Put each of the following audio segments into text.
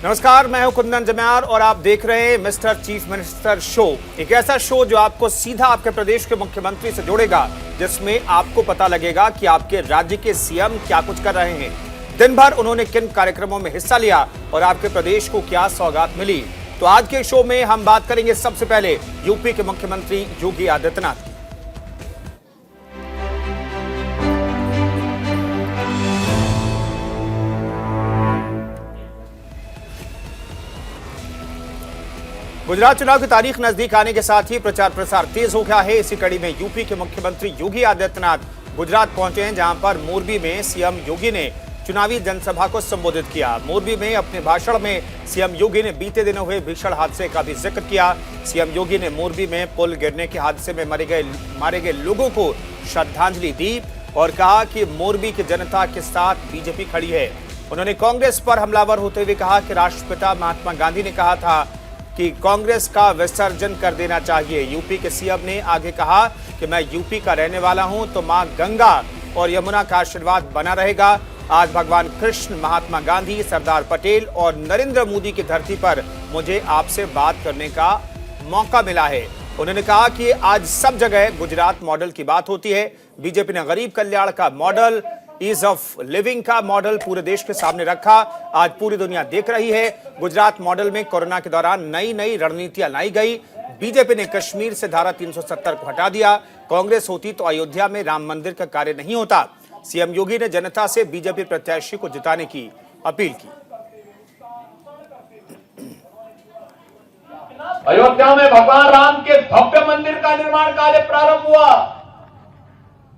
नमस्कार, मैं हूं कुंदन जम्यार और आप देख रहे हैं मिस्टर चीफ मिनिस्टर शो। एक ऐसा शो जो आपको सीधा आपके प्रदेश के मुख्यमंत्री से जोड़ेगा, जिसमें आपको पता लगेगा कि आपके राज्य के सीएम क्या कुछ कर रहे हैं, दिन भर उन्होंने किन कार्यक्रमों में हिस्सा लिया और आपके प्रदेश को क्या सौगात मिली। तो आज के शो में हम बात करेंगे सबसे पहले यूपी के मुख्यमंत्री योगी आदित्यनाथ। गुजरात चुनाव की तारीख नजदीक आने के साथ ही प्रचार प्रसार तेज हो गया है। इसी कड़ी में यूपी के मुख्यमंत्री योगी आदित्यनाथ गुजरात पहुंचे हैं, जहां पर मोरबी में सीएम योगी ने चुनावी जनसभा को संबोधित किया। मोरबी में अपने भाषण में सीएम योगी ने बीते दिनों हुए भीषण हादसे का भी जिक्र किया। सीएम योगी ने मोरबी में पुल गिरने के हादसे में मारे गए लोगों को श्रद्धांजलि दी और कहा कि मोरबी की जनता के साथ बीजेपी खड़ी है। उन्होंने कांग्रेस पर हमलावर होते हुए कहा कि राष्ट्रपिता महात्मा गांधी ने कहा था कि कांग्रेस का विसर्जन कर देना चाहिए। यूपी के सीएम ने आगे कहा कि मैं यूपी का रहने वाला हूं, तो मां गंगा और यमुना का आशीर्वाद बना रहेगा। आज भगवान कृष्ण, महात्मा गांधी, सरदार पटेल और नरेंद्र मोदी की धरती पर मुझे आपसे बात करने का मौका मिला है। उन्होंने कहा कि आज सब जगह गुजरात मॉडल की बात होती है। बीजेपी ने गरीब कल्याण का मॉडल, ईज ऑफ लिविंग का मॉडल पूरे देश के सामने रखा। आज पूरी दुनिया देख रही है। गुजरात मॉडल में कोरोना के दौरान नई नई रणनीतियां लाई गई। बीजेपी ने कश्मीर से धारा 370 को हटा दिया। कांग्रेस होती तो अयोध्या में राम मंदिर का कार्य नहीं होता। सीएम योगी ने जनता से बीजेपी प्रत्याशी को जिताने की अपील की। अयोध्या में भगवान राम के भव्य मंदिर का निर्माण कार्य प्रारंभ हुआ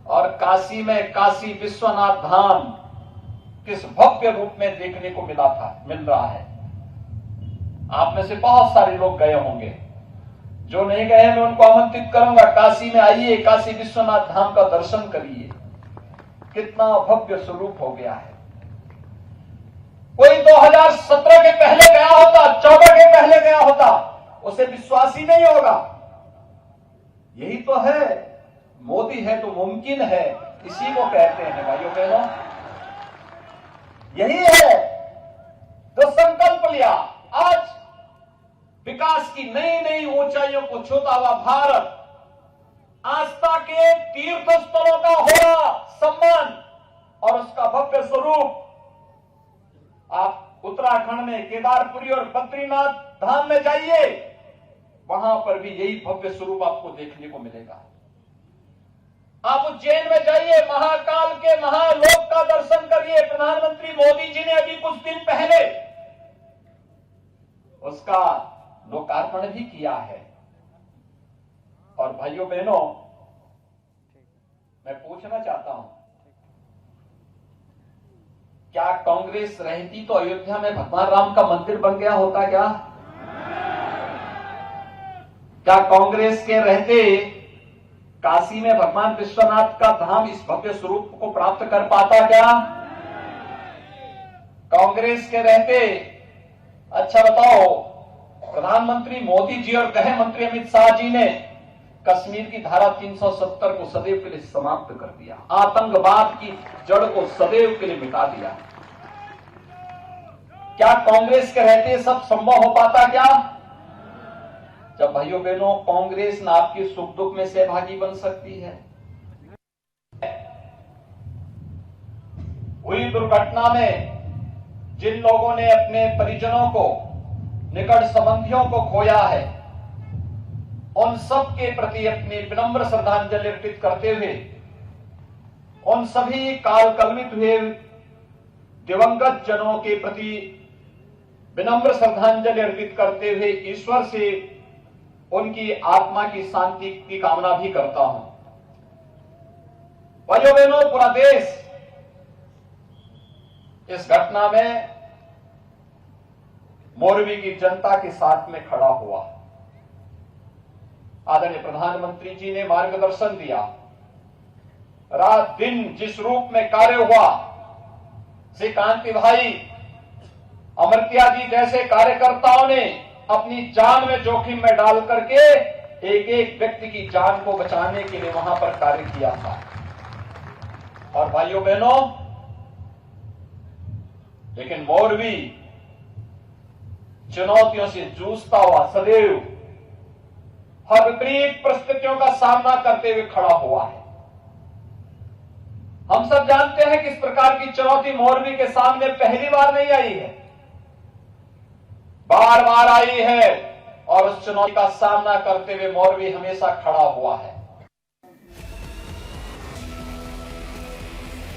और काशी में काशी विश्वनाथ धाम किस भव्य रूप में देखने को मिल रहा है। आप में से बहुत सारे लोग गए होंगे, जो नहीं गए मैं उनको आमंत्रित करूंगा, काशी में आइए, काशी विश्वनाथ धाम का दर्शन करिए। कितना भव्य स्वरूप हो गया है। कोई 2017 के पहले गया होता, 14 के पहले गया होता, उसे विश्वास ही नहीं होगा। यही तो है, मोदी है तो मुमकिन है, इसी को कहते हैं भाइयों बहनों। यही है जो संकल्प लिया। आज विकास की नई नई ऊंचाइयों को छूता हुआ भारत, आस्था के तीर्थ स्थलों का होना सम्मान और उसका भव्य स्वरूप। आप उत्तराखंड में केदारपुरी और बद्रीनाथ धाम में जाइए, वहां पर भी यही भव्य स्वरूप आपको देखने को मिलेगा। आप उज्जैन में जाइए, महाकाल के महालोक का दर्शन करिए। प्रधानमंत्री मोदी जी ने अभी कुछ दिन पहले उसका लोकार्पण भी किया है। और भाइयों बहनों, मैं पूछना चाहता हूं, क्या कांग्रेस रहती तो अयोध्या में भगवान राम का मंदिर बन गया होता क्या? क्या कांग्रेस के रहते काशी में भगवान विश्वनाथ का धाम इस भव्य स्वरूप को प्राप्त कर पाता क्या? कांग्रेस के रहते, अच्छा बताओ, प्रधानमंत्री मोदी जी और गृह मंत्री अमित शाह जी ने कश्मीर की धारा 370 को सदैव के लिए समाप्त कर दिया, आतंकवाद की जड़ को सदैव के लिए मिटा दिया। क्या कांग्रेस के रहते सब संभव हो पाता क्या? जब भाइयों बहनों कांग्रेस न आपके सुख दुख में सहभागी बन सकती है। हुई दुर्घटना में जिन लोगों ने अपने परिजनों को, निकट संबंधियों को खोया है, उन सब के प्रति अपनी विनम्र श्रद्धांजलि अर्पित करते हुए, उन सभी काल कलवित हुए दिवंगत जनों के प्रति विनम्र श्रद्धांजलि अर्पित करते हुए ईश्वर से उनकी आत्मा की शांति की कामना भी करता हूं। भाइयों बहनों, पूरा देश इस घटना में मोरबी की जनता के साथ में खड़ा हुआ। आदरणीय प्रधानमंत्री जी ने मार्गदर्शन दिया। रात दिन जिस रूप में कार्य हुआ, श्री कांति भाई, अमरतिया जी जैसे कार्यकर्ताओं ने अपनी जान में जोखिम में डाल करके एक एक व्यक्ति की जान को बचाने के लिए वहां पर कार्य किया था। और भाइयों बहनों, लेकिन मोरबी चुनौतियों से जूझता हुआ सदैव हर विपरीत परिस्थितियों का सामना करते हुए खड़ा हुआ है। हम सब जानते हैं कि इस प्रकार की चुनौती मोरबी के सामने पहली बार नहीं आई है, बार बार आई है और उस चुनौती का सामना करते हुए मोरबी हमेशा खड़ा हुआ है।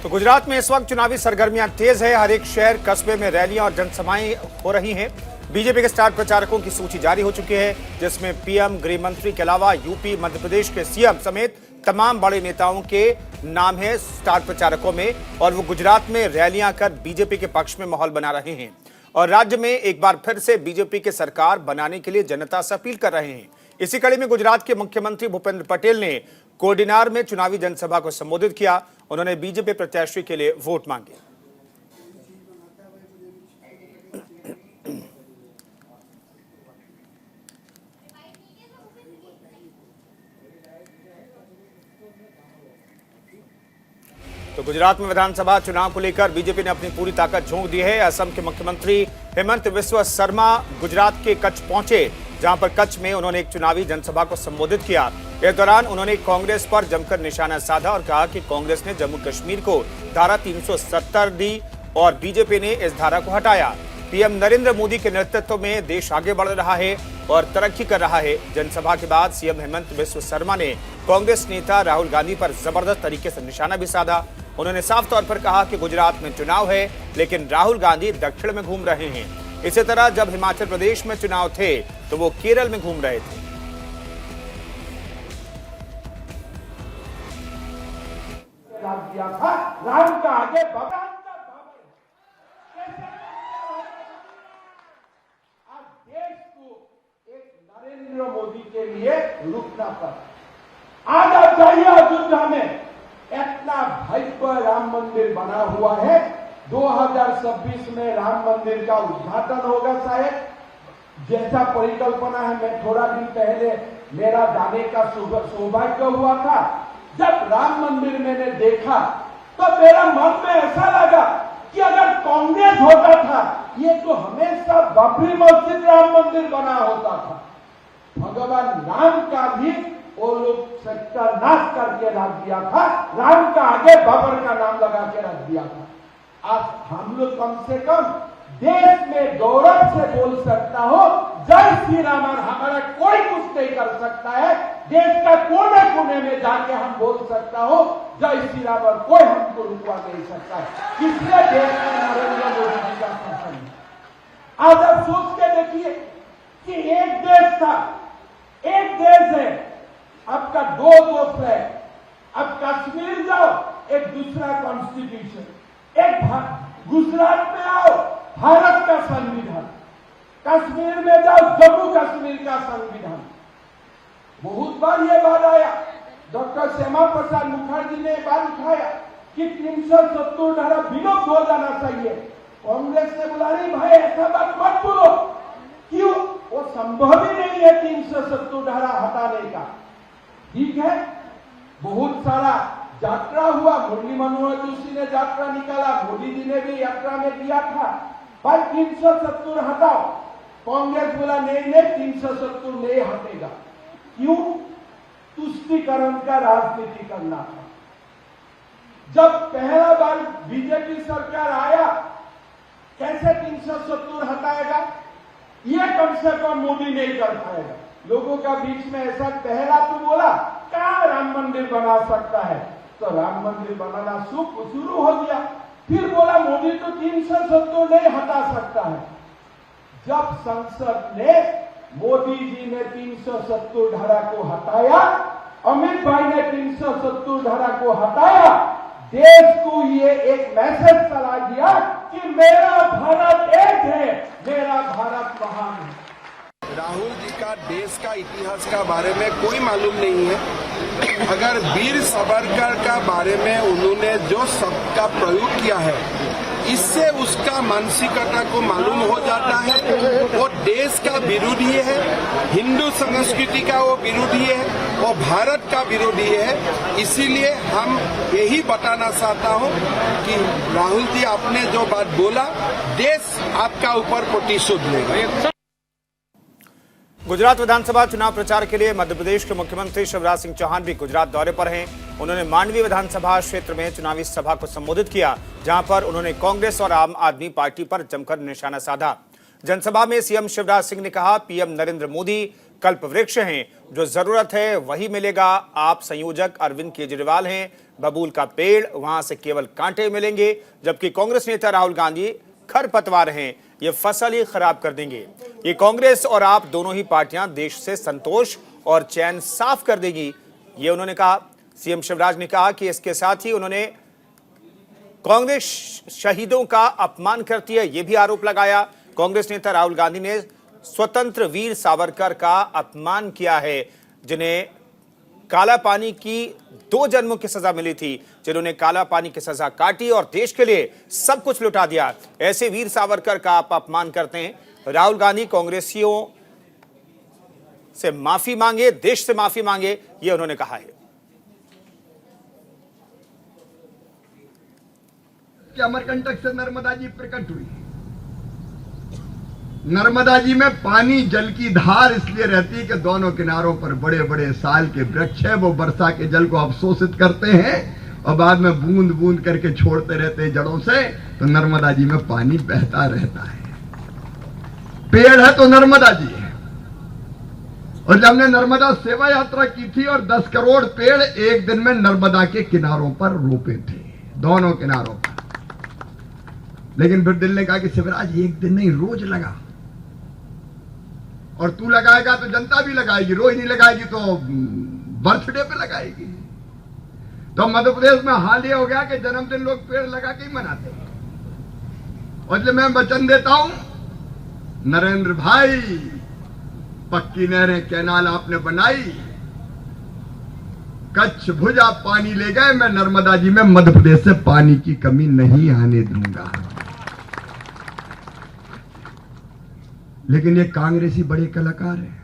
तो गुजरात में इस वक्त चुनावी सरगर्मियां तेज है। हर एक शहर कस्बे में रैलियां और जनसभाएं हो रही हैं। बीजेपी के स्टार प्रचारकों की सूची जारी हो चुकी है, जिसमें पीएम, गृह मंत्री के अलावा यूपी, मध्य प्रदेश के सीएम समेत तमाम बड़े नेताओं के नाम है स्टार प्रचारकों में, और वो गुजरात में रैलियां कर बीजेपी के पक्ष में माहौल बना रहे हैं और राज्य में एक बार फिर से बीजेपी की सरकार बनाने के लिए जनता से अपील कर रहे हैं। इसी कड़ी में गुजरात के मुख्यमंत्री भूपेंद्र पटेल ने कोडिनार में चुनावी जनसभा को संबोधित किया। उन्होंने बीजेपी प्रत्याशी के लिए वोट मांगे। तो गुजरात में विधानसभा चुनाव को लेकर बीजेपी ने अपनी पूरी ताकत झोंक दी है। असम के मुख्यमंत्री हेमंत बिस्वा शर्मा गुजरात के कच्छ पहुंचे, जहां पर कच्छ में उन्होंने एक चुनावी जनसभा को संबोधित किया। इस दौरान उन्होंने कांग्रेस पर जमकर निशाना साधा और कहा कि कांग्रेस ने जम्मू कश्मीर को धारा 370 दी और बीजेपी ने इस धारा को हटाया। पीएम नरेंद्र मोदी के नेतृत्व में देश आगे बढ़ रहा है और तरक्की कर रहा है। जनसभा के बाद सीएम हेमंत बिस्वा शर्मा ने कांग्रेस नेता राहुल गांधी पर जबरदस्त तरीके से निशाना भी साधा। उन्होंने साफ तौर पर कहा कि गुजरात में चुनाव है, लेकिन राहुल गांधी दक्षिण में घूम रहे हैं। इसी तरह जब हिमाचल प्रदेश में चुनाव थे तो वो केरल में घूम रहे थे। राम का आगे आज देश को एक नरेंद्र मोदी के लिए रुकना पड़ा। आज आप जाइए अयोध्या में इतना भव्य राम मंदिर बना हुआ है। 2026 में राम मंदिर का उद्घाटन होगा शायद, जैसा परिकल्पना है। मैं थोड़ा दिन पहले मेरा जाने का सौभाग्य हुआ था। जब राम मंदिर मैंने देखा तो मेरा मन में ऐसा लगा कि अगर कांग्रेस होता था ये तो हमेशा बाबरी मस्जिद राम मंदिर बना होता था। भगवान राम का भी वो लोग सत्यानाश करके रख दिया था, राम का आगे बाबर का नाम लगा के रख दिया था। आज हम लोग कम से कम देश में गौरव से बोल सकता हो जय श्री राम, और हमारा कोई कुछ नहीं कर सकता है। देश का कोने कोने में जाके हम बोल सकता हो जय श्री राम, और कोई हमको रुकवा नहीं सकता है। इसलिए देश में नरेंद्र मोदी जी का शासन है। आज आप सोच के देखिए कि एक देश था, एक देश है, आपका दो दोस्त है। अब कश्मीर जाओ, एक दूसरा कॉन्स्टिट्यूशन, एक गुजरात में आओ, भारत का संविधान, कश्मीर में जाओ, जम्मू कश्मीर का संविधान। बहुत बार ये बात आया, डॉक्टर श्यामा प्रसाद मुखर्जी ने बात उठाया कि 370 धारा विलुप्त हो जाना चाहिए। कांग्रेस ने बोला नहीं भाई ऐसा बात मत बोलो, क्यों? वो संभव ही नहीं है 370 धारा हटाने का। ठीक है, बहुत सारा यात्रा हुआ, मुरली मनोहर जोशी ने यात्रा निकाला, मोदी जी ने भी यात्रा में दिया था, पर 370 हटाओ। कांग्रेस बोला नहीं 370 नहीं हटेगा। क्यों? तुष्टीकरण का राजनीति करना था। जब पहला बार बीजेपी सरकार आया, कैसे 370 हटाएगा? ये कम से कम मोदी नहीं कर पाएगा। लोगों का बीच में ऐसा पहला तो बोला कहां राम मंदिर बना सकता है, तो राम मंदिर बनाना शुरू हो गया। फिर बोला मोदी तो 370 नहीं हटा सकता है। जब संसद ने मोदी जी ने 370 धारा को हटाया, अमित भाई ने 370 धारा को हटाया, देश को ये एक मैसेज चला दिया कि मेरा भारत एक है, मेरा भारत महान है। राहुल जी का देश का इतिहास का बारे में कोई मालूम नहीं है। अगर वीर सावरकर का बारे में उन्होंने जो शब्द का प्रयोग किया है, इससे उसका मानसिकता को मालूम हो जाता है। वो देश का विरोधी है, हिंदू संस्कृति का वो विरोधी है, वो भारत का विरोधी है। इसीलिए हम यही बताना चाहता हूँ कि राहुल जी आपने जो बात बोला, देश आपका ऊपर प्रतिशोध लेगा। गुजरात विधानसभा चुनाव प्रचार के लिए मध्य प्रदेश के मुख्यमंत्री शिवराज सिंह चौहान भी गुजरात दौरे पर हैं। उन्होंने मांडवी विधानसभा क्षेत्र में चुनावी सभा को संबोधित किया, जहां पर उन्होंने कांग्रेस और आम आदमी पार्टी पर जमकर निशाना साधा। जनसभा में सीएम शिवराज सिंह ने कहा, पीएम नरेंद्र मोदी कल्प वृक्ष हैं, जो जरूरत है वही मिलेगा। आप संयोजक अरविंद केजरीवाल हैं, बबूल का पेड़, वहां से केवल कांटे मिलेंगे। जबकि कांग्रेस नेता राहुल गांधी खरपतवार हैं, ये फसल ही खराब कर देंगे। ये कांग्रेस और आप दोनों ही पार्टियां देश से संतोष और चैन साफ कर देगी, ये उन्होंने कहा। सीएम शिवराज ने कहा कि इसके साथ ही उन्होंने कांग्रेस शहीदों का अपमान करती है, ये भी आरोप लगाया। कांग्रेस नेता राहुल गांधी ने स्वतंत्र वीर सावरकर का अपमान किया है, जिन्हें काला पानी की 2 जन्मों की सजा मिली थी, जिन्होंने काला पानी की सजा काटी और देश के लिए सब कुछ लुटा दिया। ऐसे वीर सावरकर का आप अपमान करते हैं। राहुल गांधी कांग्रेसियों से माफी मांगे, देश से माफी मांगे, ये उन्होंने कहा है। कि अमरकंटक से नर्मदा जी प्रकट हुई। नर्मदा जी में पानी जल की धार इसलिए रहती है कि दोनों किनारों पर बड़े बड़े साल के वृक्ष है, वो वर्षा के जल को अवशोषित करते हैं और बाद में बूंद बूंद करके छोड़ते रहते हैं जड़ों से, तो नर्मदा जी में पानी बहता रहता है। पेड़ है तो नर्मदा जी है। और जब हमने नर्मदा सेवा यात्रा की थी और 10 करोड़ पेड़ एक दिन में नर्मदा के किनारों पर रोपे थे, दोनों किनारों पर। लेकिन फिर दिल ने कहा कि शिवराज एक दिन नहीं, रोज लगा, और तू लगाएगा तो जनता भी लगाएगी, रोज नहीं लगाएगी तो बर्थडे पे लगाएगी। तो मध्य प्रदेश में हाल ये हो गया कि जन्मदिन लोग पेड़ लगा के ही मनाते हैं। और जब मैं वचन देता हूं, नरेंद्र भाई, पक्की नहरें कैनाल आपने बनाई, कच्छ भुजा पानी ले गए, मैं नर्मदा जी में मध्य प्रदेश से पानी की कमी नहीं आने दूंगा। लेकिन ये कांग्रेसी बड़े कलाकार हैं।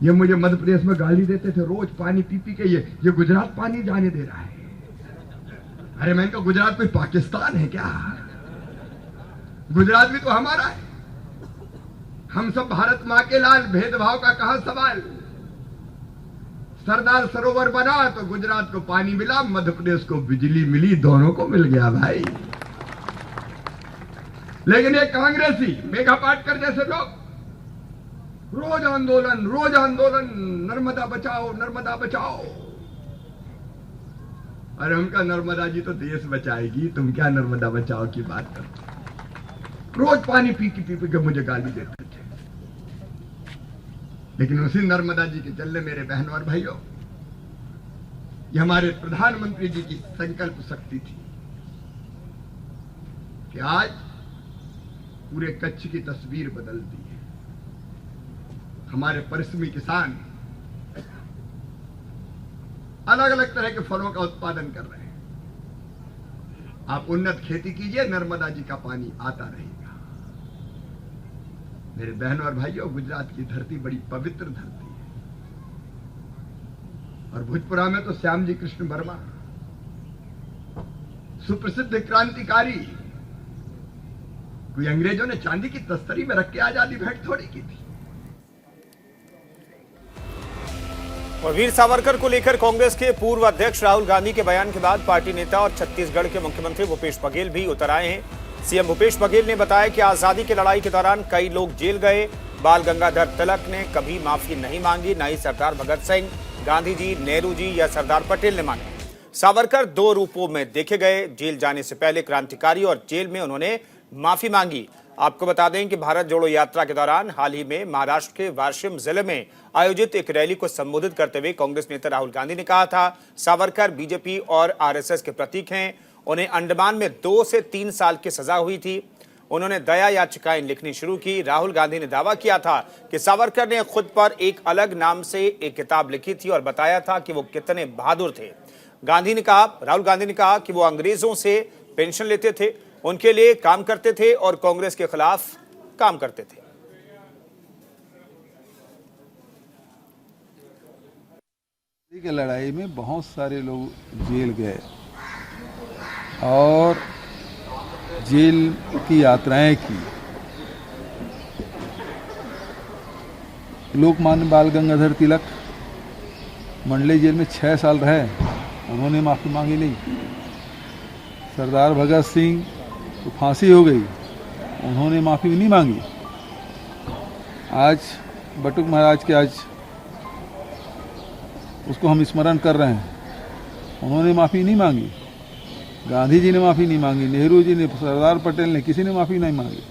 ये मुझे मध्य प्रदेश में गाली देते थे, रोज पानी पी पी के ये गुजरात पानी जाने दे रहा है। अरे मैं इनका गुजरात कोई पाकिस्तान है क्या? गुजरात भी तो हमारा है। हम सब भारत मां के लाल, भेदभाव का कहां सवाल। सरदार सरोवर बना तो गुजरात को पानी मिला, मध्य प्रदेश को बिजली मिली, दोनों को मिल गया भाई। लेकिन ये कांग्रेसी मेघा पाटकर जैसे लोग रोज आंदोलन, नर्मदा बचाओ, नर्मदा बचाओ। अरे उनका नर्मदा जी तो देश बचाएगी, तुम क्या नर्मदा बचाओ की बात करते। रोज पानी पी के मुझे गाली देते थे। लेकिन उसी नर्मदा जी के चलने मेरे बहनों और भाइयों, ये हमारे प्रधानमंत्री जी की संकल्प शक्ति थी कि आज पूरे कच्छ की तस्वीर बदल दी है। हमारे परिश्रमी किसान अलग अलग तरह के फलों का उत्पादन कर रहे हैं। आप उन्नत खेती कीजिए, नर्मदा जी का पानी आता रहेगा। मेरे बहनों और भाइयों, गुजरात की धरती बड़ी पवित्र धरती है। और भोजपुरा में तो श्याम जी कृष्ण वर्मा, सुप्रसिद्ध क्रांतिकारी, कोई अंग्रेजों ने चांदी की तस्तरी में रख के आजादी भेंट थोड़ी की थी। और वीर सावरकर को लेकर कांग्रेस के पूर्व अध्यक्ष राहुल गांधी के बयान के बाद पार्टी नेता और छत्तीसगढ़ के मुख्यमंत्री भूपेश बघेल भी उतर आए हैं। सीएम भूपेश बघेल ने बताया कि आजादी की लड़ाई के दौरान कई लोग जेल गए। बाल गंगाधर तिलक ने कभी माफी नहीं मांगी, न ही सरदार भगत सिंह, गांधी जी, नेहरू जी या सरदार पटेल ने मांगी। सावरकर 2 रूपों में देखे गए, जेल जाने से पहले क्रांतिकारी और जेल में उन्होंने माफी मांगी। आपको बता दें कि भारत जोड़ो यात्रा के दौरान हाल ही में महाराष्ट्र के वाशिम जिले में आयोजित एक रैली को संबोधित करते हुए कांग्रेस नेता राहुल गांधी ने कहा था, सावरकर बीजेपी और आरएसएस के प्रतीक हैं। उन्हें अंडमान में 2 से 3 साल की सजा हुई थी। उन्होंने दया याचिकाएं लिखनी शुरू की। राहुल गांधी ने दावा किया था कि सावरकर ने खुद पर एक अलग नाम से एक किताब लिखी थी और बताया था कि वो कितने बहादुर थे। राहुल गांधी ने कहा कि वो अंग्रेजों से पेंशन लेते थे, उनके लिए काम करते थे और कांग्रेस के खिलाफ काम करते थे। की लड़ाई में बहुत सारे लोग जेल गए और जेल की यात्राएं की। लोकमान्य बाल गंगाधर तिलक मंडली जेल में 6 साल रहे, उन्होंने माफ़ी मांगी नहीं। सरदार भगत सिंह तो फांसी हो गई, उन्होंने माफ़ी नहीं मांगी। आज बटुक महाराज के आज उसको हम स्मरण कर रहे हैं, उन्होंने माफ़ी नहीं मांगी। गांधी जी ने माफ़ी नहीं मांगी, नेहरू जी ने, सरदार पटेल ने, किसी ने माफ़ी नहीं मांगी।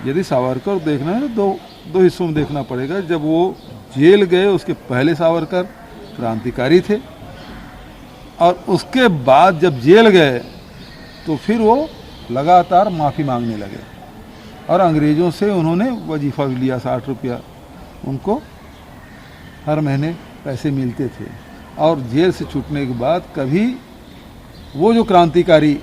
यदि सावरकर देखना है तो दो हिस्सों में देखना पड़ेगा। जब वो जेल गए उसके पहले सावरकर क्रांतिकारी थे, और उसके बाद जब जेल गए तो फिर वो लगातार माफ़ी मांगने लगे, और अंग्रेज़ों से उन्होंने वजीफ़ा भी लिया, 60 रुपया उनको हर महीने पैसे मिलते थे। और जेल से छूटने के बाद कभी वो जो क्रांतिकारी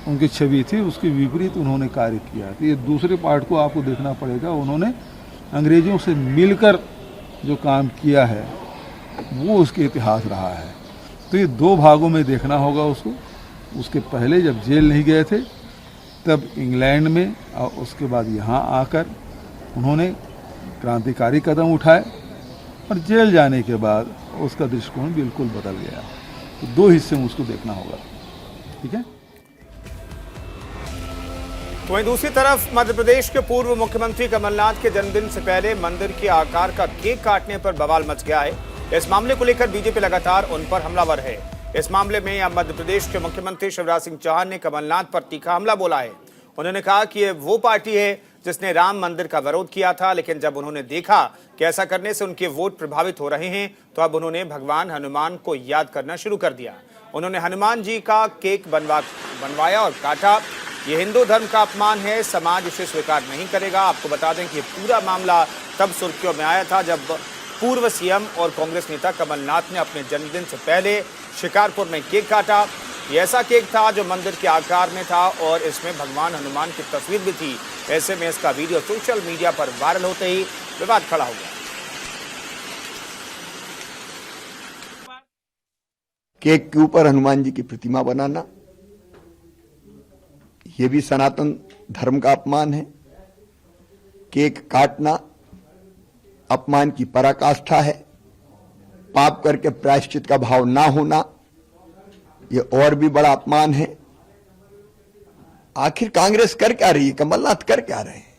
उनकी छवि थी उसके विपरीत उन्होंने कार्य किया। तो ये दूसरे पार्ट को आपको देखना पड़ेगा। उन्होंने अंग्रेज़ों से मिलकर जो काम किया है वो उसके इतिहास रहा है। तो ये 2 भागों में देखना होगा उसको। उसके पहले जब जेल नहीं गए थे तब इंग्लैंड में, और उसके बाद यहाँ आकर उन्होंने क्रांतिकारी कदम उठाए, और जेल जाने के बाद उसका दृष्टिकोण बिल्कुल बदल गया। तो 2 हिस्से में उसको देखना होगा। ठीक है। तो वहीं दूसरी तरफ मध्य प्रदेश के पूर्व मुख्यमंत्री कमलनाथ के जन्मदिन से पहले मंदिर के आकार का केक काटने पर बवाल मच गया है। इस मामले को लेकर बीजेपी लगातार उन पर हमलावर है। इस मामले में अब मध्य प्रदेश के मुख्यमंत्री शिवराज सिंह चौहान ने कमलनाथ पर तीखा हमला बोला है। उन्होंने कहा कि ये वो पार्टी है जिसने राम मंदिर का विरोध किया था, लेकिन जब उन्होंने देखा कि ऐसा करने से उनके वोट प्रभावित हो रहे हैं तो अब उन्होंने भगवान हनुमान को याद करना शुरू कर दिया। उन्होंने हनुमान जी का केक बनवाया और काटा। ये हिंदू धर्म का अपमान है, समाज इसे स्वीकार नहीं करेगा। आपको बता दें कि ये पूरा मामला तब सुर्खियों में आया था जब पूर्व सीएम और कांग्रेस नेता कमलनाथ ने अपने जन्मदिन से पहले शिकारपुर में केक काटा। ये ऐसा केक था जो मंदिर के आकार में था और इसमें भगवान हनुमान की तस्वीर भी थी। ऐसे में इसका वीडियो सोशल मीडिया पर वायरल होते ही विवाद खड़ा हो गया। केक के ऊपर हनुमान जी की प्रतिमा बनाना, ये भी सनातन धर्म का अपमान है। केक काटना अपमान की पराकाष्ठा है। पाप करके प्रायश्चित का भाव ना होना, ये और भी बड़ा अपमान है। आखिर कांग्रेस कर क्या रही है, कमलनाथ कर क्या रहे हैं?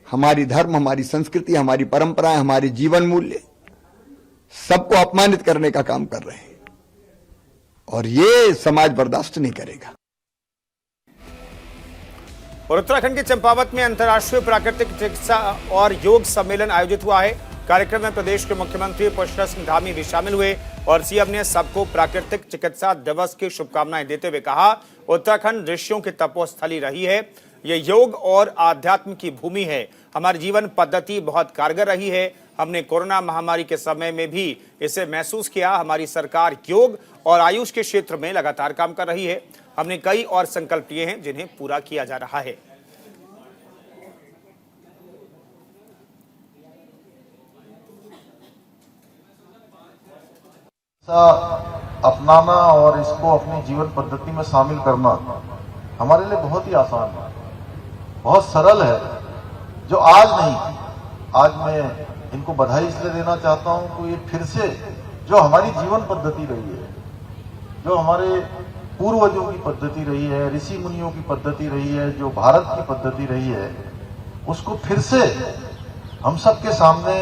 हमारी धर्म, हमारी संस्कृति, हमारी परंपराएं, हमारे जीवन मूल्य सबको अपमानित करने का काम कर रहे हैं, और ये समाज बर्दाश्त नहीं करेगा। और उत्तराखंड के चंपावत में अंतर्राष्ट्रीय प्राकृतिक चिकित्सा और योग सम्मेलन आयोजित हुआ है। कार्यक्रम में प्रदेश के मुख्यमंत्री पुष्कर सिंह धामी भी शामिल हुए और सीएम ने सबको प्राकृतिक चिकित्सा दिवस की शुभकामनाएं देते हुए कहा, उत्तराखंड ऋषियों की तपोस्थली रही है। ये योग और आध्यात्म की भूमि है। हमारी जीवन पद्धति बहुत कारगर रही है। हमने कोरोना महामारी के समय में भी इसे महसूस किया। हमारी सरकार योग और आयुष के क्षेत्र में लगातार काम कर रही है। हमने कई और संकल्प लिए हैं जिन्हें पूरा किया जा रहा है। अपनाना और इसको अपनी जीवन पद्धति में शामिल करना हमारे लिए बहुत ही आसान है, बहुत सरल है, जो आज नहीं। आज मैं इनको बधाई इसलिए देना चाहता हूं कि ये फिर से जो हमारी जीवन पद्धति रही है, जो हमारे पूर्वजों की पद्धति रही है, ऋषि मुनियों की पद्धति रही है, जो भारत की पद्धति रही है, उसको फिर से हम सबके सामने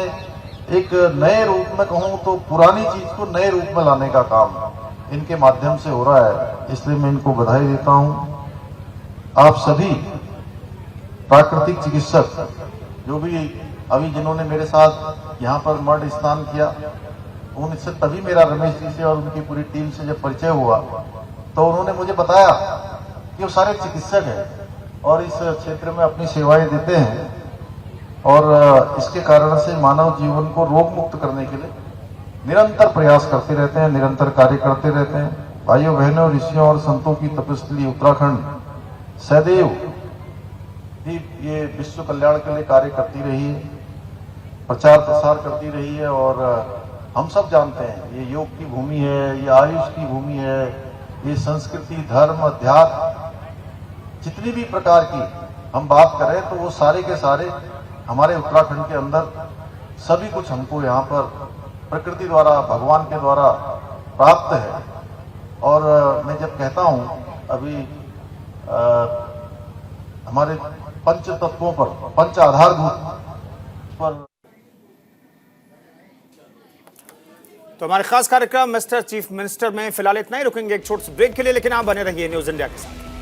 एक नए रूप में कहूं तो पुरानी चीज को नए रूप में लाने का काम इनके माध्यम से हो रहा है। इसलिए मैं इनको बधाई देता हूं। आप सभी प्राकृतिक चिकित्सक जो भी अभी जिन्होंने मेरे साथ यहाँ पर मठ स्नान किया, उनसे तभी मेरा रमेश जी से और उनकी पूरी टीम से जब परिचय हुआ तो उन्होंने मुझे बताया कि वो सारे चिकित्सक हैं और इस क्षेत्र में अपनी सेवाएं देते हैं और इसके कारण से मानव जीवन को रोग मुक्त करने के लिए निरंतर प्रयास करते रहते हैं, निरंतर कार्य करते रहते हैं। भाइयों बहनों, ऋषियों और संतों की तपस्थली उत्तराखंड सदैव भी ये विश्व कल्याण के लिए कार्य करती रही है, प्रचार प्रसार करती रही है। और हम सब जानते हैं ये योग की भूमि है, ये आयुष की भूमि है, ये संस्कृति, धर्म, अध्यात्म, जितनी भी प्रकार की हम बात करें तो वो सारे के सारे हमारे उत्तराखंड के अंदर सभी कुछ हमको यहाँ पर प्रकृति द्वारा, भगवान के द्वारा प्राप्त है। और मैं जब कहता हूँ अभी हमारे पंच तत्वों पर, पंच आधारभूत पर। तो हमारे खास कार्यक्रम मिस्टर चीफ मिनिस्टर में फिलहाल इतना ही, रुकेंगे एक छोटे से ब्रेक के लिए, लेकिन आप बने रहिए न्यूज इंडिया के साथ।